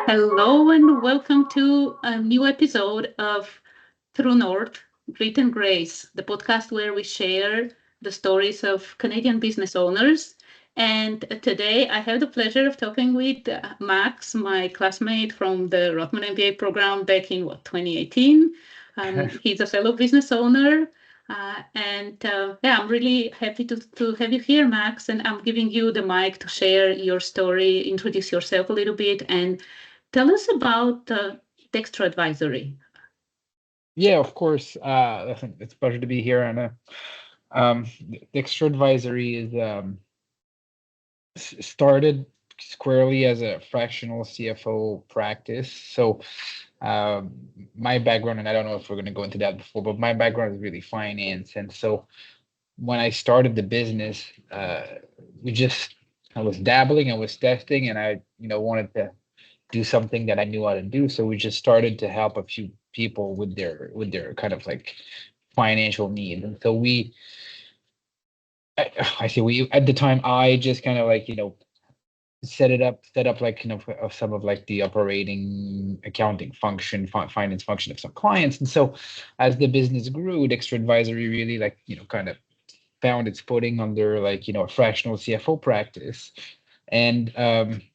Hello and welcome to a new episode of True North, Grit and Grace, the podcast where we share the stories of Canadian business owners. And today I have the pleasure of talking with Max, my classmate from the Rotman MBA program back in 2018. He's a fellow business owner. And I'm really happy to have you here, Max. And I'm giving you the mic to share your story, introduce yourself a little bit, and tell us about Dextra Advisory. Yeah, of course. It's a pleasure to be here. And Dextra Advisory is started squarely as a fractional CFO practice. So um, my background, and I don't know if we're going to go into that before, but my background is really finance. And so when I started the business, we just I was dabbling, I was testing, and I wanted to do something that I knew how to do. So we just started to help a few people with their kind of like financial needs. And so I say we at the time I just kind of like set up like of some of like the operating accounting function, finance function of some clients. And so as the business grew, Dexter Advisory really like kind of found its footing under like a fractional CFO practice. And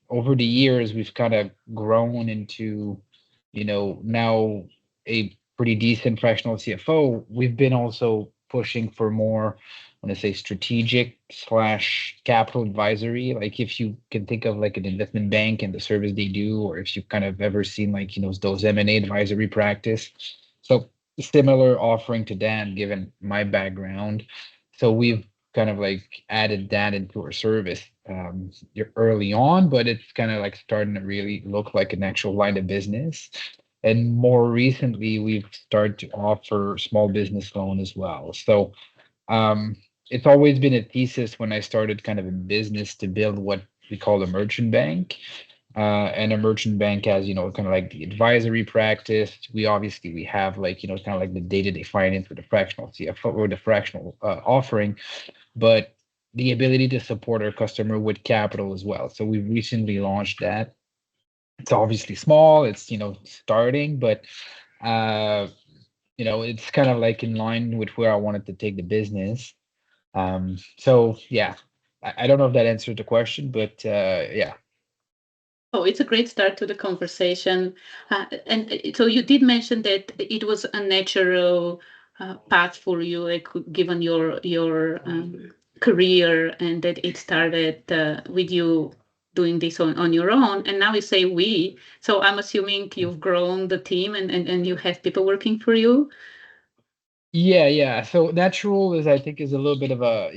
over the years, we've kind of grown into, now a pretty decent fractional CFO. We've been also pushing for more, I want to say, strategic slash capital advisory. Like if you can think of like an investment bank and the service they do, or if you've kind of ever seen like, those M&A advisory practice. So similar offering to Dan, given my background. So we've kind of like added that into our service early on, but it's kind of like starting to really look like an actual line of business. And more recently, we've started to offer small business loan as well. So um, it's always been a thesis when I started kind of in business to build what we call a merchant bank. And a merchant bank has, kind of like the advisory practice. We have like, kind of like the day-to-day finance with the fractional CFO or the fractional offering, but the ability to support our customer with capital as well. So we recently launched that. It's obviously small, it's starting, but uh, it's kind of like in line with where I wanted to take the business. So yeah, I don't know if that answered the question, but yeah. Oh, it's a great start to the conversation. And so you did mention that it was a natural path for you, like given your career, and that it started with you doing this on your own. And now you say we. So I'm assuming you've grown the team and you have people working for you. Yeah, yeah. So natural is, I think, is a little bit of a,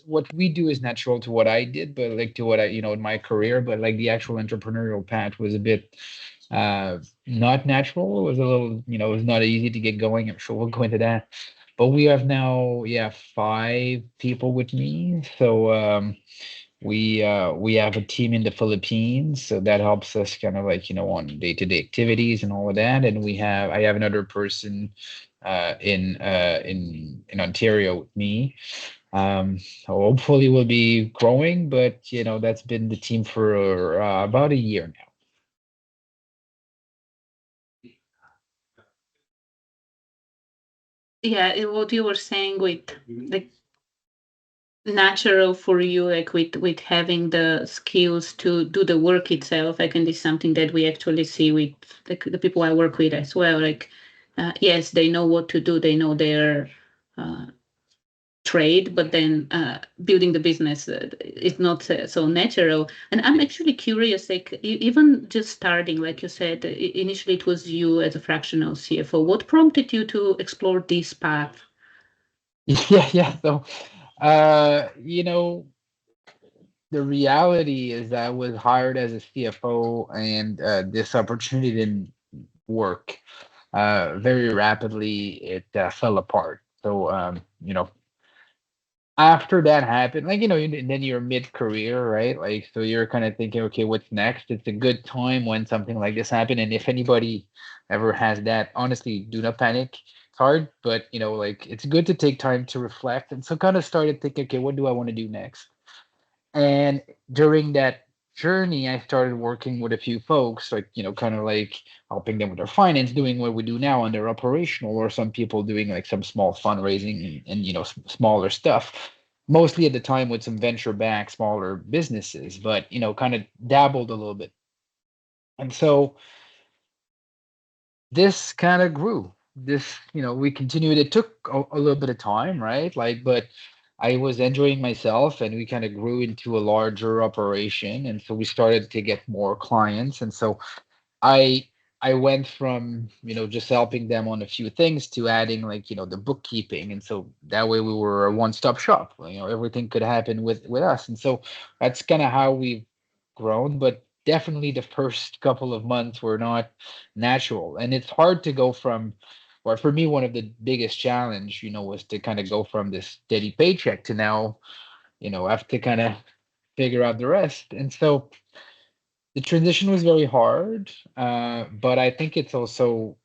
what we do is natural to what I did, but like to what I, in my career, but like the actual entrepreneurial path was a bit not natural. It was a little, it was not easy to get going. I'm sure we'll go into that. But we have now, yeah, 5 people with me. So we have a team in the Philippines, so that helps us kind of like, on day-to-day activities and all of that. And I have another person in Ontario with me. So hopefully we'll be growing, but that's been the team for about a year now. Yeah, what you were saying with like natural for you, like with having the skills to do the work itself. Like, and this is something that we actually see with the people I work with as well. Like, yes, they know what to do, they know their uh, trade, but then building the business is not so natural. And I'm actually curious, like even just starting, like you said, initially it was you as a fractional CFO. What prompted you to explore this path? Yeah, yeah. So, the reality is that I was hired as a CFO, and this opportunity didn't work. Very rapidly, it fell apart. So, after that happened, like, then you're mid-career, right? Like, so you're kind of thinking, okay, what's next? It's a good time when something like this happened. And if anybody ever has that, honestly, do not panic. It's hard, but like it's good to take time to reflect. And so kind of started thinking, okay, what do I want to do next? And during that journey, I started working with a few folks, like, kind of like helping them with their finance, doing what we do now on their operational, or some people doing like some small fundraising and smaller stuff. Mostly at the time with some venture backed smaller businesses, but kind of dabbled a little bit. And so this kind of grew. We continued. It took a little bit of time, right? Like, but I was enjoying myself, and we kind of grew into a larger operation, and so we started to get more clients. And so I I went from just helping them on a few things to adding, like, the bookkeeping, and so that way we were a one-stop shop. Everything could happen with us, and so that's kind of how we've grown. But definitely the first couple of months were not natural, and it's hard to go from, or for me, one of the biggest challenge, was to kind of go from this steady paycheck to now, I have to kind of figure out the rest. And so the transition was very hard, but I think it's also,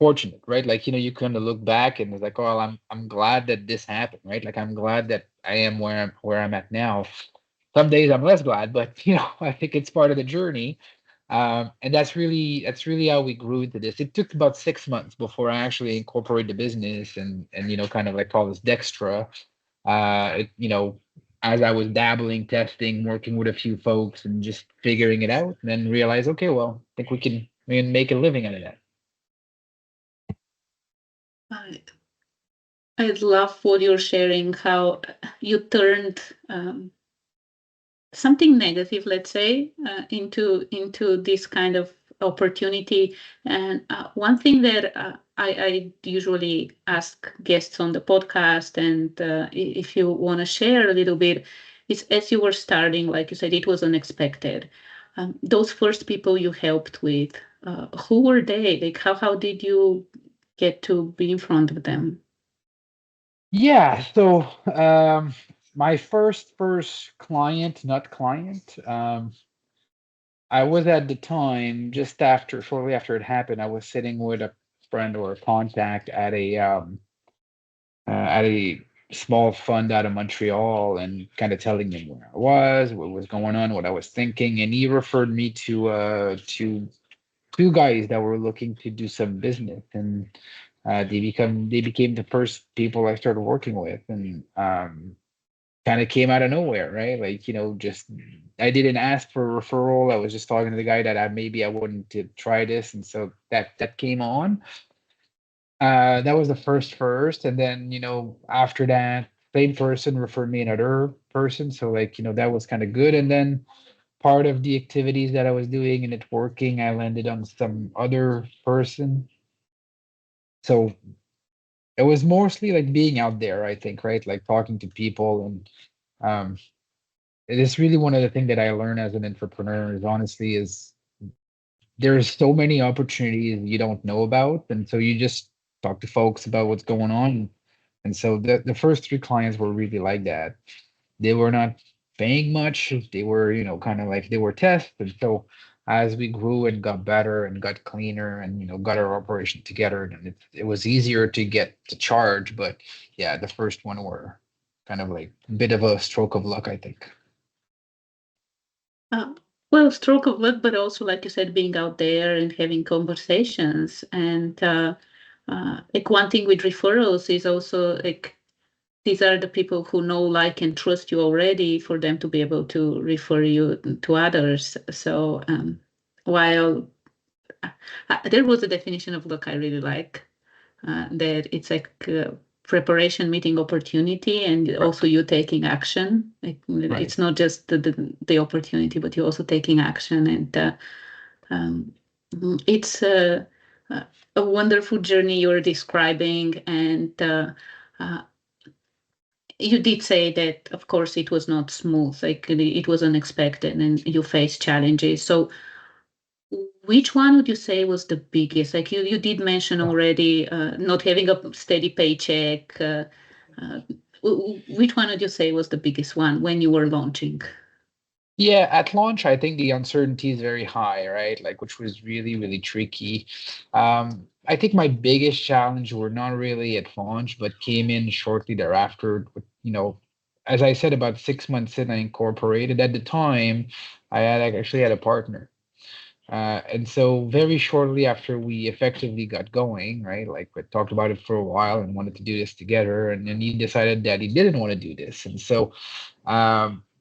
fortunate, right? Like, you kind of look back and it's like, oh, well, I'm glad that this happened, right? Like, I'm glad that I am where I'm at now. Some days I'm less glad, but I think it's part of the journey. And that's really how we grew into this. It took about 6 months before I actually incorporated the business and kind of like call this Dextra. As I was dabbling, testing, working with a few folks and just figuring it out, and then realize, okay, well, I think we can make a living out of that. I, I love what you're sharing, how you turned something negative, let's say, into this kind of opportunity. And one thing that I usually ask guests on the podcast, and if you want to share a little bit, is as you were starting, like you said, it was unexpected. Those first people you helped with, who were they? Like, how did you get to be in front of them? Yeah. So my first client, not client, I was at the time just after, shortly after it happened, I was sitting with a friend or a contact at a small fund out of Montreal, and kind of telling him where I was, what was going on, what I was thinking, and he referred me to two guys that were looking to do some business, and they became the first people I started working with, and kind of came out of nowhere, right? Like, just I didn't ask for a referral. I was just talking to the guy that I wouldn't to try this, and so that came on. That was the first, and then after that, same person referred me another person, so like that was kind of good. And then part of the activities that I was doing and it working, I landed on some other person. So it was mostly like being out there, I think, right? Like talking to people, and um, it is really one of the things that I learned as an entrepreneur is honestly is there's so many opportunities you don't know about, and so you just talk to folks about what's going on. And so the first three clients were really like that. They were not paying much. They were, kind of like they were tests. And so as we grew and got better and got cleaner and got our operation together, then it was easier to get to charge. But yeah, the first one were kind of like a bit of a stroke of luck, I think. Uh, well, stroke of luck, but also, like you said, being out there and having conversations. And like one thing with referrals is also like these are the people who know, like, and trust you already for them to be able to refer you to others. So while there was a definition of luck I really like, that it's like preparation meeting opportunity, and Correct. also you taking action. Like, Right. it's not just the opportunity, but you're also taking action. And um, it's a wonderful journey you're describing. And uh, you did say that, of course, it was not smooth, like it was unexpected and you faced challenges. So which one would you say was the biggest? Like you did mention already, not having a steady paycheck. Uh, which one would you say was the biggest one when you were launching? Yeah, at launch, I think the uncertainty is very high, right? Like, which was really, really tricky. I think my biggest challenge were not really at launch, but came in shortly thereafter. as I said, about 6 months in, I incorporated. At the time, I actually had a partner. And so very shortly after we effectively got going, right? Like we talked about it for a while and wanted to do this together, and then he decided that he didn't want to do this. And so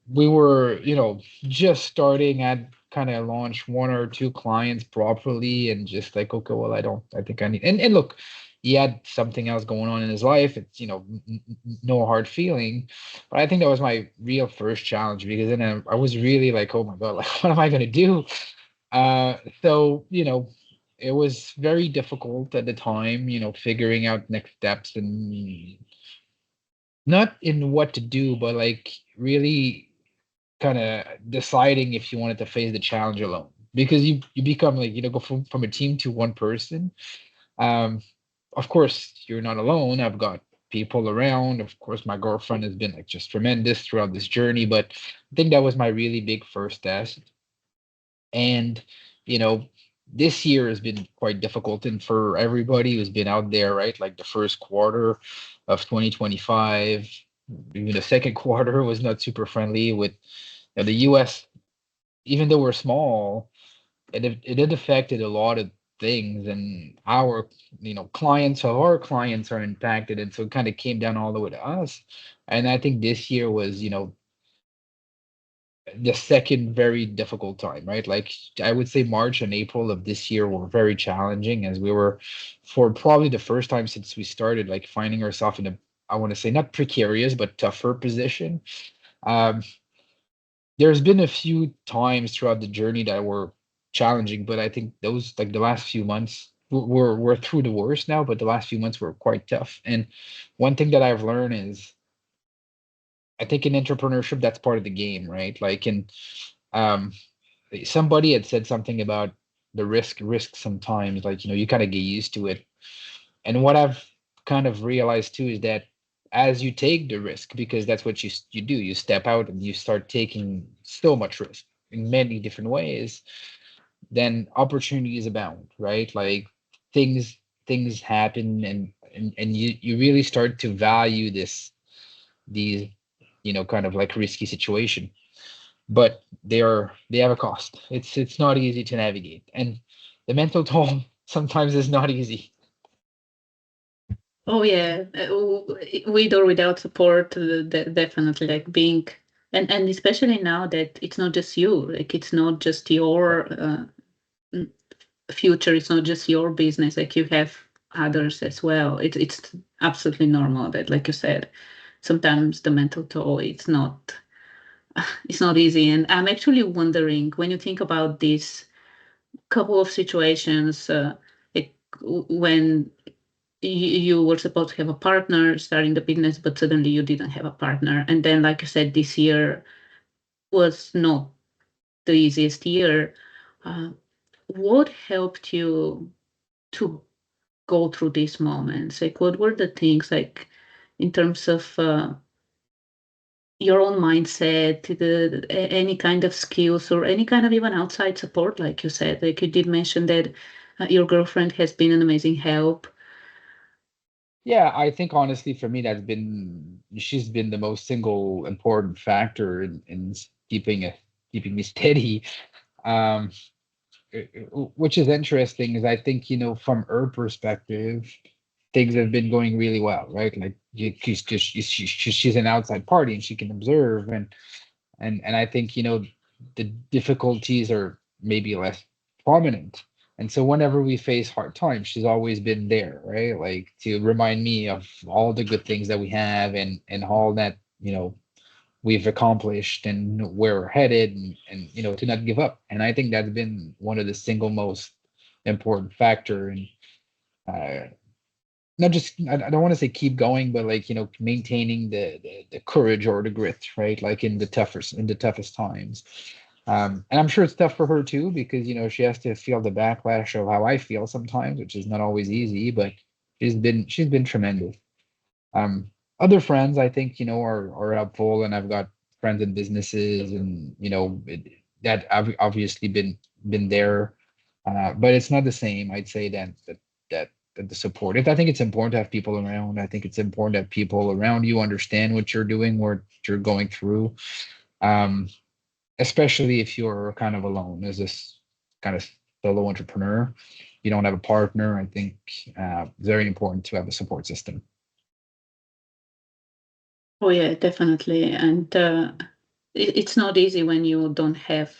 we were, just starting at kind of launch one or two clients properly and just like, okay, well, I think I need, and look, he had something else going on in his life. It's, no hard feeling. But I think that was my real first challenge because then I was really like, oh my God, like, what am I going to do? So, it was very difficult at the time, figuring out next steps and not in what to do, but like really kind of deciding if you wanted to face the challenge alone because you become like, go from a team to one person. Um, of course, you're not alone. I've got people around. Of course, my girlfriend has been like just tremendous throughout this journey, but I think that was my really big first test. And, you know, this year has been quite difficult. And for everybody who's been out there, right? Like the first quarter of 2025, even the second quarter was not super friendly with the US, even though we're small, it had affected a lot of things and our clients of our clients are impacted, and so it kind of came down all the way to us. And I think this year was the second very difficult time, right? Like I would say March and April of this year were very challenging as we were, for probably the first time since we started, like finding ourselves in a, I want to say not precarious but tougher position. um there's been a few times throughout the journey that were challenging, but I think those, like the last few months, we're through the worst now, but the last few months were quite tough. And one thing that I've learned is I think in entrepreneurship that's part of the game, right? Like in um somebody had said something about the risk sometimes, like you kind of get used to it. And what I've kind of realized too is that as you take the risk, because that's what you do, you step out and you start taking so much risk in many different ways, then opportunities abound, right? Like things things happen, and you really start to value these kind of like risky situation. But they have a cost. It's not easy to navigate, and the mental toll sometimes is not easy. Oh yeah, with or without support, definitely like being, and especially now that it's not just you, like it's not just your mm, future, it's not just your business, like you have others as well. It's absolutely normal that, like you said, sometimes the mental toll it's not easy. And I'm actually wondering when you think about these couple of situations, it, when you were supposed to have a partner starting the business, but suddenly you didn't have a partner. And then, like you said, this year was not the easiest year. Uh, what helped you to go through these moments? Like, what were the things, like, in terms of your own mindset, any kind of skills or any kind of even outside support, like you said? Like, you did mention that your girlfriend has been an amazing help. Yeah, I think honestly for me she's been the most single important factor in keeping me steady. Um, which is interesting is I think from her perspective things have been going really well, right? Like she's an outside party and she can observe, and I think the difficulties are maybe less prominent. And so whenever we face hard times, she's always been there, right? Like to remind me of all the good things that we have and all that we've accomplished and where we're headed, and to not give up. And I think that's been one of the single most important factor. And uh, not just I don't want to say keep going, but like maintaining the courage or the grit, right? Like in the toughest times. And I'm sure it's tough for her too because she has to feel the backlash of how I feel sometimes, which is not always easy. But she's been tremendous. Other friends I think are helpful, and I've got friends in businesses, and that I've obviously been there, but it's not the same. I'd say that the support. I think it's important to have people around. I think it's important that people around you understand what you're doing, what you're going through. Um, Especially if you're kind of alone as this kind of solo entrepreneur, you don't have a partner. I think very important to have a support system. Oh yeah, definitely. And it's not easy when you don't have.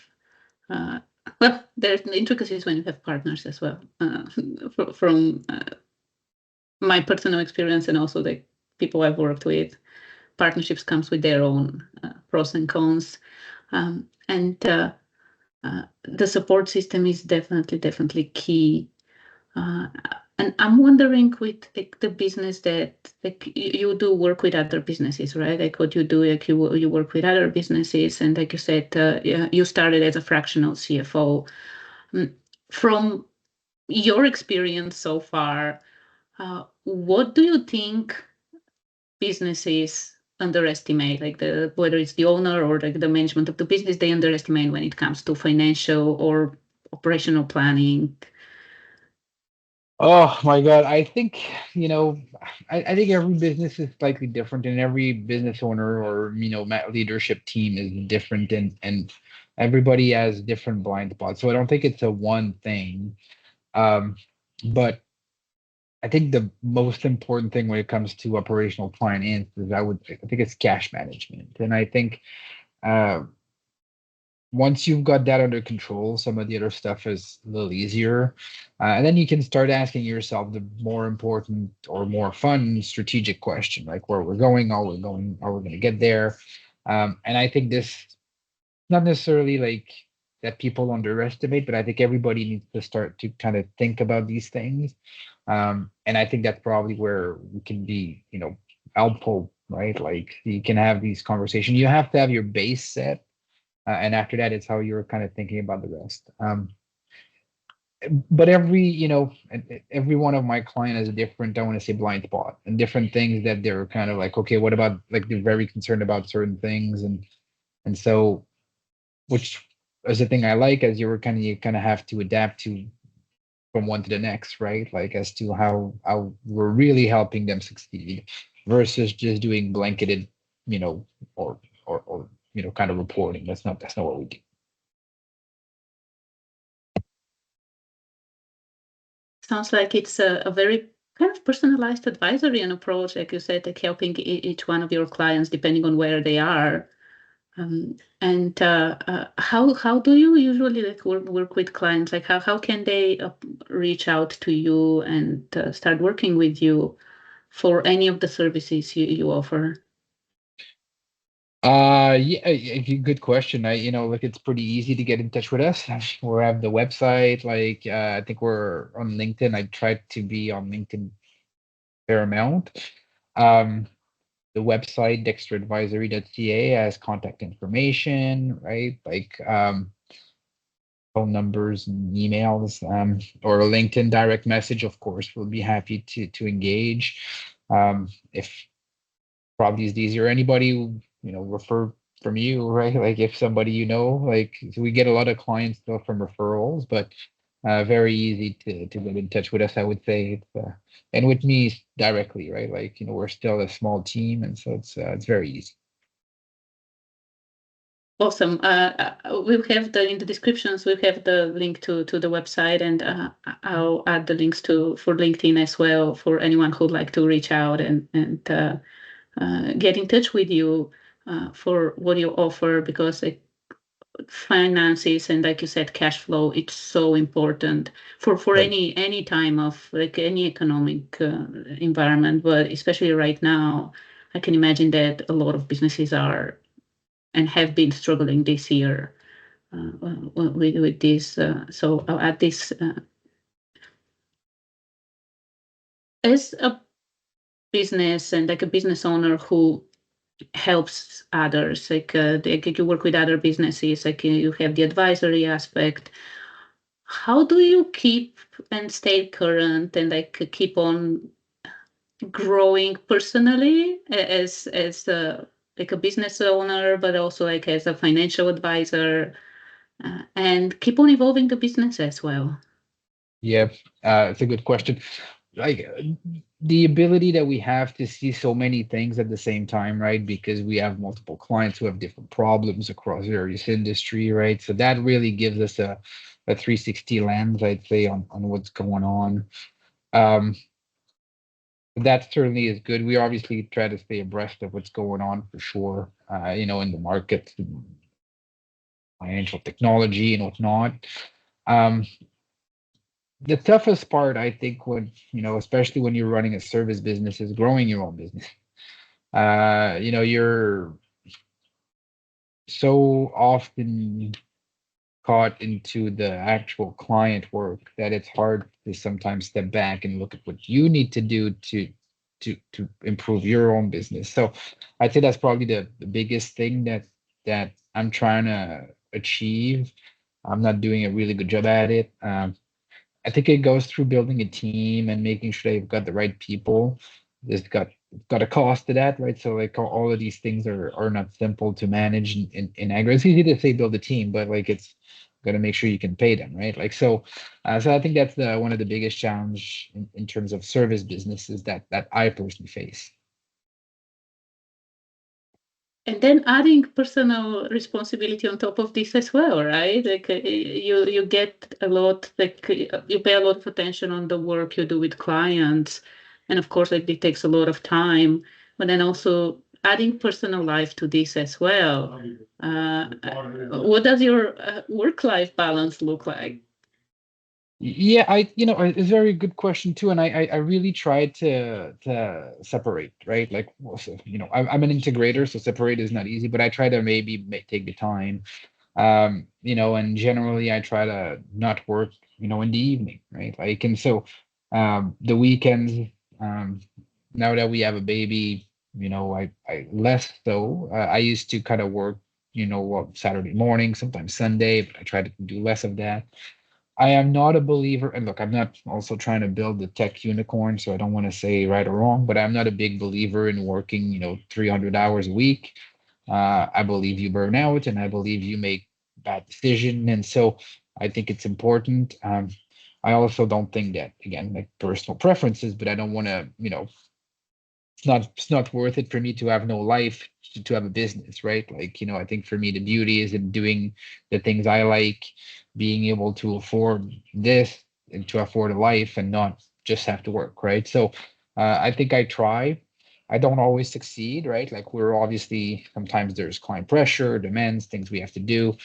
Uh, well, there's intricacies when you have partners as well. From my personal experience and also the people I've worked with, partnerships comes with their own pros and cons. And the support system is definitely key. Uh, and I'm wondering with like the business that like you do work with other businesses, right? Like what you do, like you work with other businesses, and like you said, yeah, you started as a fractional CFO. Mm, From your experience so far, what do you think businesses underestimate, like the whether it's the owner or like the management of the business, they underestimate when it comes to financial or operational planning? Oh my God. I think, I think every business is slightly different and every business owner or, leadership team is different and everybody has different blind spots. So I don't think it's a one thing. Um, but I think the most important thing when it comes to operational finance is I think it's cash management. And I think uh, once you've got that under control, some of the other stuff is a little easier. And then you can start asking yourself the more important or more fun strategic question, like where we're going, how we're going to get there. And I think this not necessarily like that people underestimate, but I think everybody needs to start to kind of think about these things. And I think that's probably where we can be, helpful, right? Like you can have these conversations. You have to have your base set, and after that, it's how you're kind of thinking about the rest. But every one of my client has a different, I want to say, blind spot and different things that they're kind of like, okay, what about like they're very concerned about certain things, and so which is the thing I like as you kind of have to adapt to from one to the next, right? Like as to how we're really helping them succeed versus just doing blanketed, you know, or kind of reporting. That's not what we do. Sounds like it's a very kind of personalized advisory and approach, like you said, like helping each one of your clients depending on where they are. And how do you usually like work with clients? Like how can they reach out to you and start working with you for any of the services you offer? Yeah, good question. Look, it's pretty easy to get in touch with us. We have the website, like I think we're on LinkedIn. I tried to be on LinkedIn fair amount. Um, the website dextraadvisory.ca has contact information, right? Like phone numbers and emails, or a LinkedIn direct message, of course, we'll be happy to engage. If probably is easier, anybody who, refer from you, right? Like if somebody like so we get a lot of clients still from referrals, but very easy to get in touch with us, I would say. And with me directly, right? Like, we're still a small team, and so it's very easy. Awesome. We'll have in the descriptions, we'll have the link to the website, and I'll add the links for LinkedIn as well for anyone who'd like to reach out and get in touch with you for what you offer, because finances and, like you said, cash flow, it's so important for Right. any time of like any economic environment, but especially right now, I can imagine that a lot of businesses are and have been struggling this year with this. So I'll add this as a business and like a business owner who helps others. Like you work with other businesses, like you have the advisory aspect. How do you keep and stay current and like keep on growing personally as like a business owner, but also like as a financial advisor, and keep on evolving the business as well? Yeah, it's a good question. like the ability that we have to see so many things at the same time, right? Because we have multiple clients who have different problems across various industry, right? So that really gives us a 360 lens, I'd say, on what's going on. Um, that certainly is good. We obviously try to stay abreast of what's going on for sure, in the market, financial technology and whatnot. Um, the toughest part, I think, when, especially when you're running a service business, is growing your own business. You're so often caught into the actual client work that it's hard to sometimes step back and look at what you need to do to improve your own business. So I'd say that's probably the biggest thing that I'm trying to achieve. I'm not doing a really good job at it. I think it goes through building a team and making sure you've got the right people. There's got a cost to that, right? So like all of these things are not simple to manage in aggregate. It's easy to say build a team, but like it's got to make sure you can pay them, right? Like so I think that's the one of the biggest challenge in terms of service businesses that I personally face. And then adding personal responsibility on top of this as well, right? Like you get a lot, like you pay a lot of attention on the work you do with clients, and of course, like it takes a lot of time. But then also adding personal life to this as well. What does your work-life balance look like? Yeah, it's a very good question too, and I really try to separate, right? Like, well, so, I'm an integrator, so separate is not easy, but I try to maybe take the time, and generally I try to not work, in the evening, right? Like, and so, the weekends, um, now that we have a baby, I less so. I used to kind of work, Saturday morning, sometimes Sunday, but I try to do less of that. I am not a believer, and look, I'm not also trying to build the tech unicorn, so I don't want to say right or wrong, but I'm not a big believer in working, 300 hours a week. I believe you burn out, and I believe you make bad decision, and so I think it's important. I also don't think that, again, like personal preferences, but I don't want to, it's not worth it for me to have no life to have a business, right? Like, I think for me the beauty is in doing the things I like, being able to afford this and to afford a life and not just have to work, right? So I think I try. I don't always succeed, right? Like we're obviously sometimes there's client pressure, demands, things we have to do.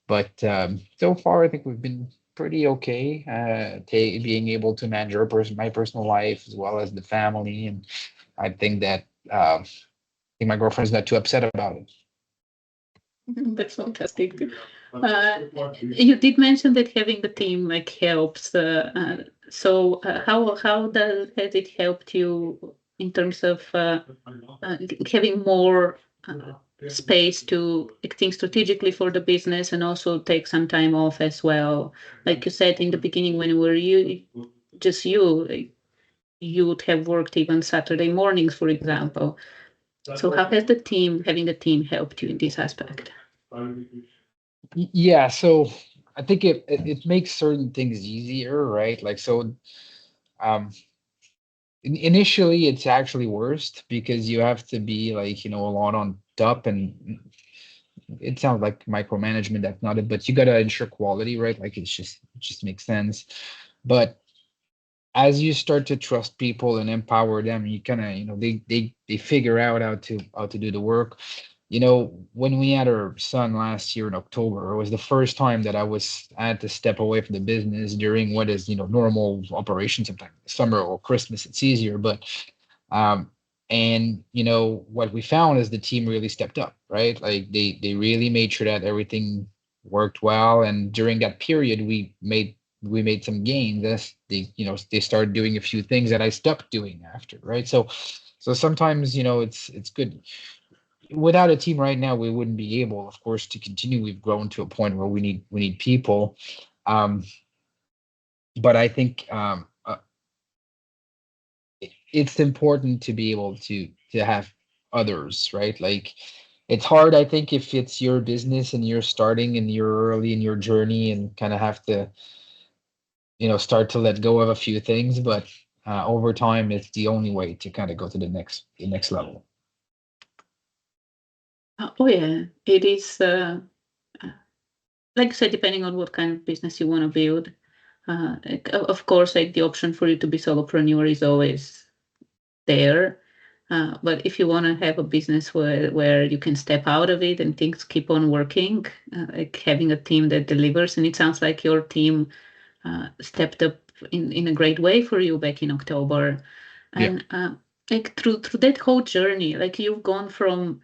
But so far I think we've been pretty okay being able to manage my personal life as well as the family, and I think that I think my girlfriend's not too upset about it. That's fantastic. You did mention that having a team like helps. So how does has it helped you in terms of having more space to think strategically for the business and also take some time off as well? Like you said in the beginning, when were you just you would have worked even Saturday mornings, for example. So how has having the team helped you in this aspect? Yeah, so I think it makes certain things easier, right? Like so, um, initially it's actually worst because you have to be like a lot on top, and it sounds like micromanagement. That's not it, but you got to ensure quality, right? Like it just makes sense. But as you start to trust people and empower them, you kind of they figure out how to do the work. When we had our son last year in October, it was the first time that I had to step away from the business during what is normal operation. Sometimes summer or Christmas it's easier, but um and what we found is the team really stepped up, right? Like they really made sure that everything worked well, and during that period we made some gains as they started doing a few things that I stopped doing after, right? So sometimes it's good. Without a team right now we wouldn't be able, of course, to continue. We've grown to a point where we need people. um but I think it's important to be able to have others, right? Like it's hard, I think, if it's your business and you're starting and you're early in your journey and kind of have to start to let go of a few things. But over time, it's the only way to kind of go to the next level. Oh yeah, it is. Like I said, depending on what kind of business you want to build, of course, like the option for you to be solopreneur is always there. But if you want to have a business where you can step out of it and things keep on working, like having a team that delivers, and it sounds like your team stepped up in a great way for you back in October. Yeah. And like through that whole journey, like you've gone from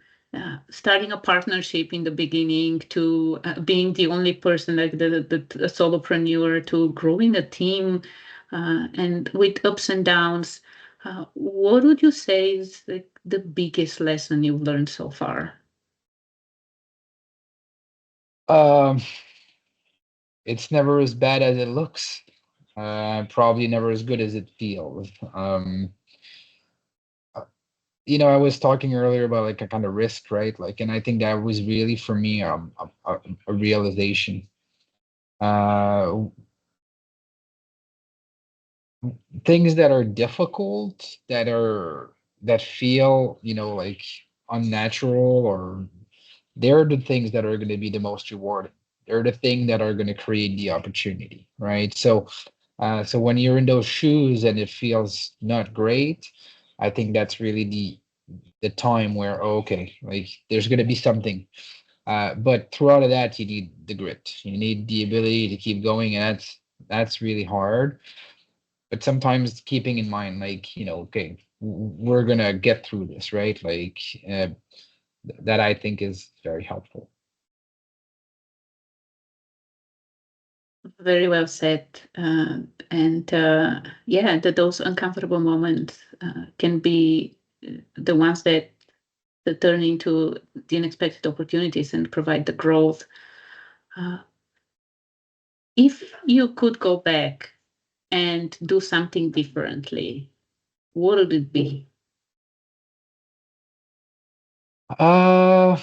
starting a partnership in the beginning to being the only person, like the solopreneur, to growing a team, and with ups and downs. What would you say is like the biggest lesson you've learned so far? Um, it's never as bad as it looks. Probably never as good as it feels. Uh, I was talking earlier about like a kind of risk, right? Like, and I think that was really for me a realization. Uh, Things that are difficult, that feel, like unnatural, or they're the things that are going to be the most rewarding. They're the thing that are going to create the opportunity, right? So when you're in those shoes and it feels not great, I think that's really the time where, oh, okay, like there's going to be something. But throughout of that, you need the grit. You need the ability to keep going, and that's really hard. But sometimes keeping in mind, like, okay, we're gonna get through this, right? Like, that I think is very helpful. Very well said. And yeah, those uncomfortable moments can be the ones that turn into the unexpected opportunities and provide the growth. Uh, if you could go back and do something differently, what would it be? Uh,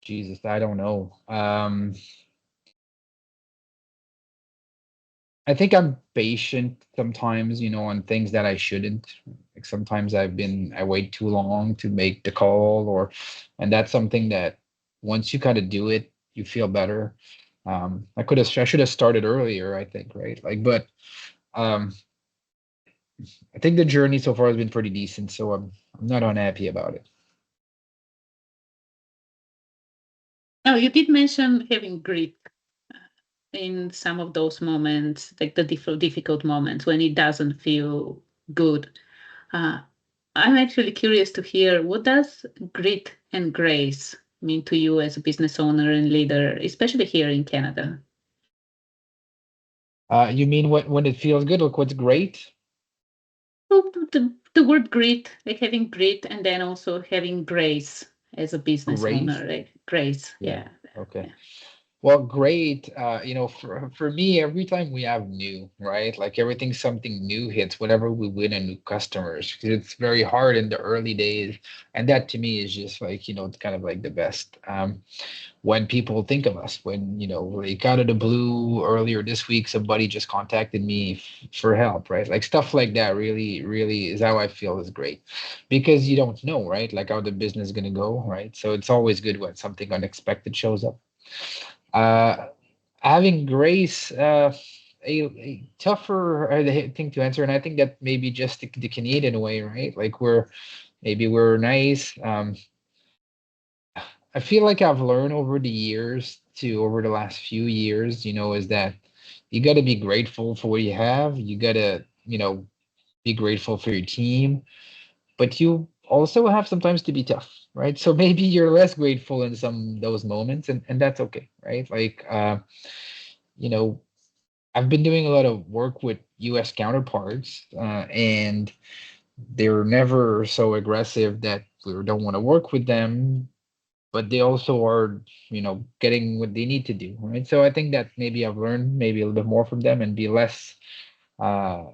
Jesus, I don't know. I think I'm patient sometimes, on things that I shouldn't. Like sometimes I wait too long to make the call, and that's something that once you kind of do it, you feel better. I should have started earlier, I think, right? Like, but um, I think the journey so far has been pretty decent, so I'm not unhappy about it. Oh, you did mention having grit in some of those moments, like the difficult moments when it doesn't feel good. Uh, I'm actually curious to hear, what does grit and grace mean to you as a business owner and leader, especially here in Canada? You mean when it feels good? Look, what's great? Well, the word grit, like having grit and then also having grace as a business Grace? owner, like grace. Yeah. Yeah. Okay. Yeah. Well, great. For me, every time we have new, right? Like everything, something new hits whenever we win a new customers, because it's very hard in the early days, and that to me is just like, it's kind of like the best. When people think of us, when, like out of the blue earlier this week, somebody just contacted me for help, right? Like stuff like that really, really is how I feel is great, because you don't know, right? Like how the business is gonna go, right? So it's always good when something unexpected shows up. Uh, Having grace, a tougher thing to answer, and I think that maybe just the Canadian way, right? Like we're nice. I feel like I've learned over the last few years, is that you got to be grateful for what you have. You got to, be grateful for your team, but you also have sometimes to be tough, right? So maybe you're less grateful in some those moments, and that's okay, right? Like, you know, I've been doing a lot of work with US counterparts, and they're never so aggressive that we don't want to work with them, but they also are, getting what they need to do, right? So I think that maybe I've learned maybe a little bit more from them and be less, I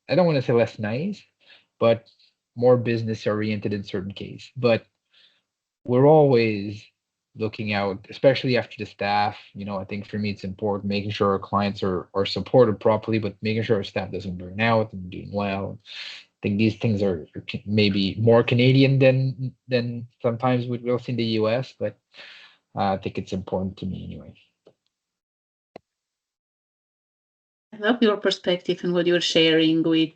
don't want to say less nice, but more business oriented in certain case. But we're always, looking out, especially after the staff. I think for me it's important making sure our clients are supported properly, but making sure our staff doesn't burn out and doing well. I think these things are maybe more Canadian than sometimes we'll see in the US, but I think it's important to me anyway. I love your perspective and what you're sharing with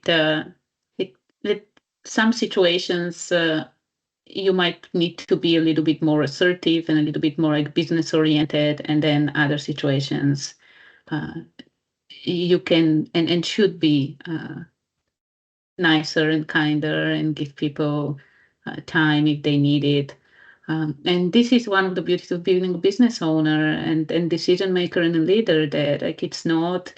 some situations. You might need to be a little bit more assertive and a little bit more like business oriented, and then other situations uh, you can and should be nicer and kinder and give people time if they need it. And this is one of the beauties of being a business owner and decision maker and a leader, that like it's not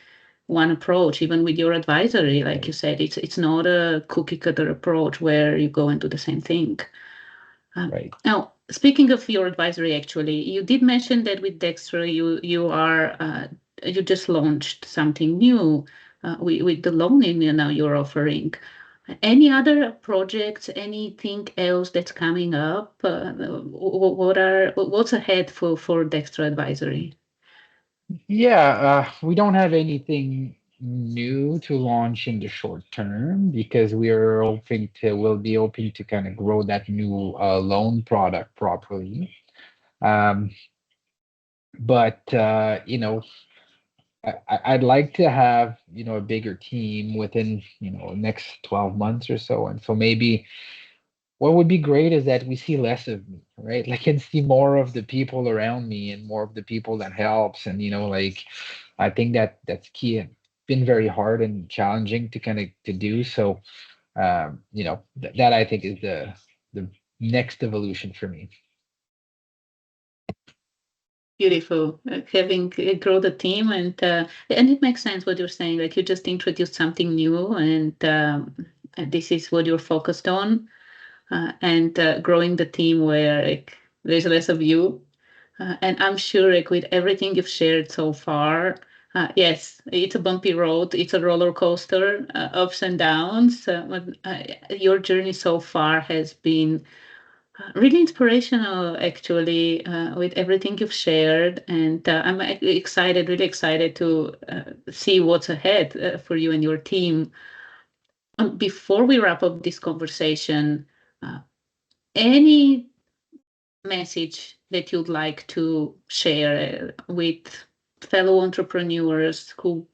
one approach. Even with your advisory, like you said, it's not a cookie cutter approach where you go and do the same thing. Right. Now, speaking of your advisory, actually, you did mention that with Dextra, you just launched something new with the loaning now you're offering. Any other projects, anything else that's coming up? What's ahead for Dextra Advisory? Yeah, we don't have anything new to launch in the short term because we'll be hoping to kind of grow that new loan product properly. Um, but I'd like to have, a bigger team within, next 12 months or so. And so maybe what would be great is that we see less of me, right? Like, and see more of the people around me and more of the people that helps. And, like, I think that's key. It's been very hard and challenging to kind of to do. So, that I think is the next evolution for me. Beautiful. Having grow the team and it makes sense what you're saying. Like you just introduced something new and this is what you're focused on. And growing the team where like there's less of you. And I'm sure like with everything you've shared so far, yes, it's a bumpy road. It's a roller coaster, ups and downs. But your journey so far has been really inspirational, actually, with everything you've shared. And I'm excited, really excited to see what's ahead for you and your team. Before we wrap up this conversation, uh, any message that you'd like to share with fellow entrepreneurs who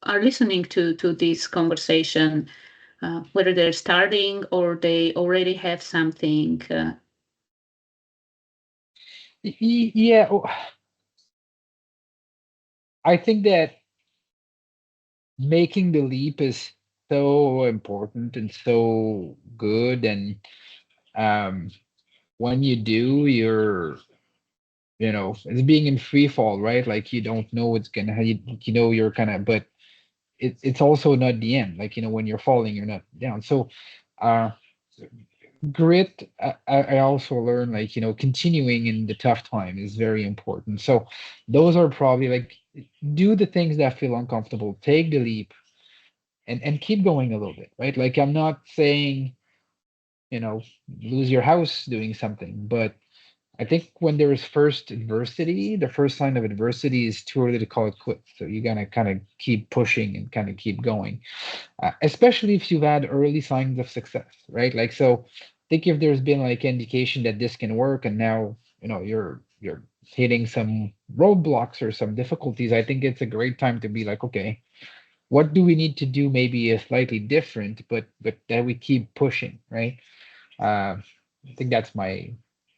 are listening to this conversation, whether they're starting or they already have something? Yeah, I think that making the leap is so important and so good. And um, when you do, it's being in free fall, right? Like you don't know what's gonna, you're kind of, but it's also not the end. Like, when you're falling, you're not down. So, uh, grit, I also learned, like, continuing in the tough time is very important. So those are probably like, do the things that feel uncomfortable, take the leap and keep going a little bit, right? Like, I'm not saying, you know, lose your house doing something, but I think when there is first adversity, the first sign of adversity is too early to call it quits. So you gotta kind of keep pushing and kind of keep going, especially if you've had early signs of success, right? Like, so think if there's been like indication that this can work, and now you're hitting some roadblocks or some difficulties. I think it's a great time to be like, okay, what do we need to do? Maybe a slightly different, but that we keep pushing, right? Uh, I think that's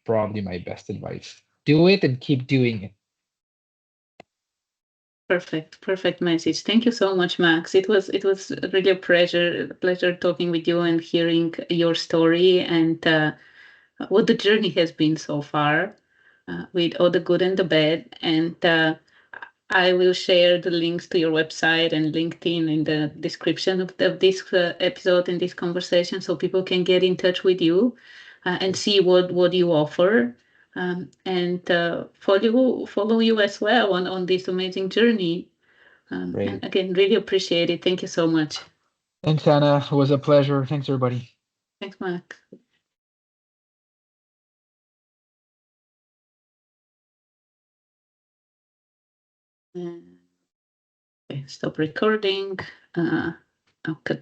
probably my best advice. Do it and keep doing it. Perfect, perfect message. Thank you so much, Max. It was really a pleasure talking with you and hearing your story and what the journey has been so far, with all the good and the bad. And I will share the links to your website and LinkedIn in the description of this episode and this conversation, so people can get in touch with you and see what you offer, and follow you as well on this amazing journey. And Great. again, really appreciate it. Thank you so much. Thanks, Anna. It was a pleasure. Thanks, everybody. Thanks, Max. Okay, stop recording. I'll cut